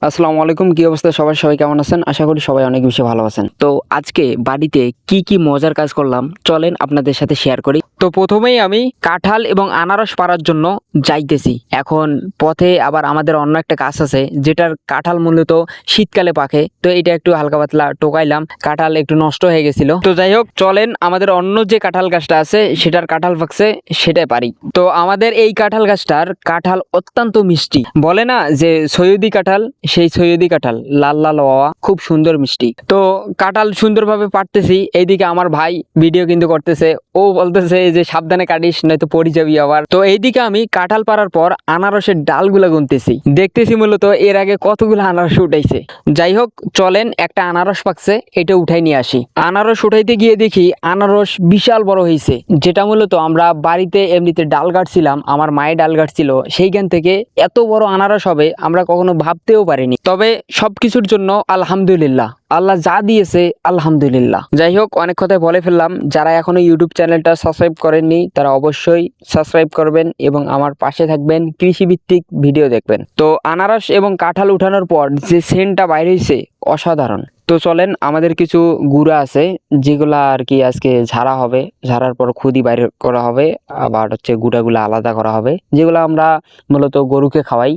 আসসালামু আলাইকুম। কি অবস্থা সবার? সবাই কেমন আছেন? আশা করি সবাই অনেক বেশি ভালো আছেন। তো আজকে বাড়িতে কি মজার কাজ করলাম চলেন আপনাদের সাথে শেয়ার করি। তো প্রথমেই আমি কাঁঠাল এবং আনারস পাড়ার জন্য যাইতেছি। এখন পথে আবার আমাদের অন্য একটা গাছ আছে যেটার কাঁঠাল মূলত শীতকালে পাকে। তো এটা একটু হালকা পাতলা টোকাইলাম। কাঁঠাল একটু নষ্ট হয়ে গেছিল। তো যাই হোক চলেন আমাদের অন্য যে কাঁঠাল গাছটা আছে সেটার কাঁঠাল পাকছে সেটাই পারি। তো আমাদের এই কাঁঠাল গাছটার কাঁঠাল অত্যন্ত মিষ্টি। বলে না যে সৈয়দি কাঁঠাল, সেই সৈয়দি কাঁঠাল লাল লাল হওয়া খুব সুন্দর মিষ্টি। তো কাঁঠাল সুন্দরভাবে পাড়তেছি, এইদিকে আমার ভাই ভিডিও কিন্তু করতেছে। ও বলতেছে যে সাবধানে কাটিস নয়তো পড়ে যাবি আবার। তো এইদিকে আমি কাঁঠাল পাড়ার পর আনারসের ডালগুলা গুনতেছি, দেখতেছি মূলত এর আগে কতগুলো আনারস উঠাইছে। যাই হোক চলেন একটা আনারস পাকছে এটা উঠাই নিয়ে আসি। আনারস উঠাইতে গিয়ে দেখি আনারস বিশাল বড় হয়েছে, যেটা মূলত আমরা বাড়িতে এমনিতে ডাল কাটছিলাম, আমার মায়ের ডাল কাটছিল, সেইখান থেকে এত বড় আনারস হবে আমরা কখনো ভাবতেও পারিনি। তবে সবকিছুর জন্য আলহামদুলিল্লাহ, আল্লাহ যা দিয়েছে আলহামদুলিল্লাহ। যাই হোক অনেক কথাই বলে ফেললাম। যারা এখনো ইউটিউব চ্যানেলটা সাবস্ক্রাইব করেননি তারা অবশ্যই সাবস্ক্রাইব করবেন এবং আমার পাশে থাকবেন, কৃষিভিত্তিক ভিডিও দেখবেন। তো আনারস এবং কাঁঠাল উঠানোর পর যে সেন্টটা বাইর হয়েছে অসাধারণ। তো চলেন আমাদের কিছু গুঁড়া আছে যেগুলা আর কি আজকে ঝাড়া হবে, ঝাড়ার পর খুদি বাইর করা হবে, আবার হচ্ছে গুঁড়াগুলো আলাদা করা হবে, যেগুলো আমরা মূলত গরুকে খাওয়াই।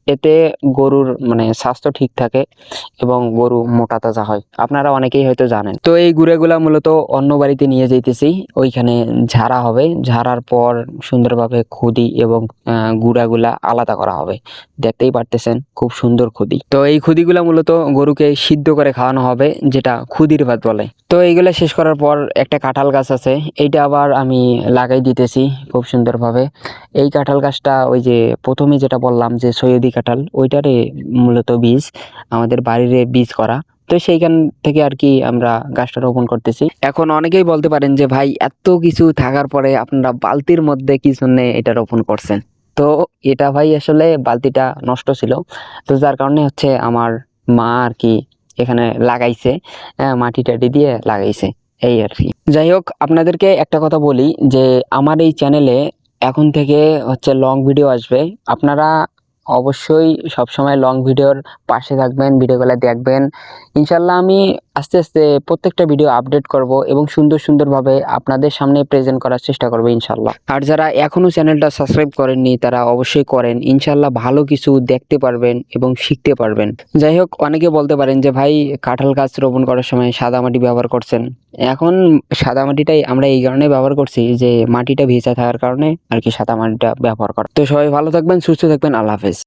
এতে গরুর মানে স্বাস্থ্য ঠিক থাকে এবং গরু মোটা তাজা হয়, আপনারা অনেকেই হয়তো জানেন। তো এই গুঁড়াগুলা মূলত অন্য বাড়িতে নিয়ে যাইতেছি, ওইখানে ঝাড়া হবে, ঝাড়ার পর সুন্দরভাবে খুদি এবং গুঁড়াগুলা আলাদা করা হবে। দেখতেই পারতেছেন খুব সুন্দর খুদি। তো এই খুদিগুলা মূলত গরুকে সিদ্ধ করে খাওয়ানো হবে, যেটা খুদির ভাত বলে। তো এইগুলা শেষ করার পর একটা কাঁঠাল গাছ আছে, এইটা আবার আমি লাগাই দিতেছি খুব সুন্দরভাবে। এই কাঁঠাল গাছটা ওই যে প্রথমে যেটা বললাম যে সৈয়দি কাঁঠাল, ওইটারে মূলত বীজ আমাদের বাড়ির বীজ করা। তো সেইখান থেকে আর কি আমরা গাছটা রোপণ করতেছি। এখন অনেকেই বলতে পারেন যে ভাই এত কিছু থাকার পরে আপনারা বালতির মধ্যে কি জন্য এটা রোপণ করছেন? তো এটা ভাই আসলে বালতিটা নষ্ট ছিল, তো যার কারণে হচ্ছে আমার মা আর কি এখানে লাগাইছে, মাটি টাটি দিয়ে লাগাইছে, এই আর কি। যাই হোক আপনাদেরকে একটা কথা বলি যে আমার এই চ্যানেলে এখন থেকে হচ্ছে লং ভিডিও আসবে। আপনারা অবশ্যই সবসময় লং ভিডিওর পাশে থাকবেন, ভিডিওগুলো দেখবেন। ইনশাল্লাহ আমি আস্তে আস্তে প্রত্যেকটা ভিডিও আপডেট করব এবং সুন্দরভাবে আপনাদের সামনে প্রেজেন্ট করার চেষ্টা করবো ইনশাল্লাহ। আর যারা এখনো চ্যানেলটা সাবস্ক্রাইব করেননি তারা অবশ্যই করেন, ইনশাল্লাহ ভালো কিছু দেখতে পারবেন এবং শিখতে পারবেন। যাই হোক অনেকে বলতে পারেন যে ভাই কাঁঠাল গাছ রোপণ করার সময় সাদা মাটি ব্যবহার করছেন। এখন সাদা মাটিটাই আমরা এই কারণে ব্যবহার করছি যে মাটিটা ভেজা থাকার কারণে আর কি সাদা মাটিটা ব্যবহার করা। তো সবাই ভালো থাকবেন, সুস্থ থাকবেন, আল্লাহ হাফেজ।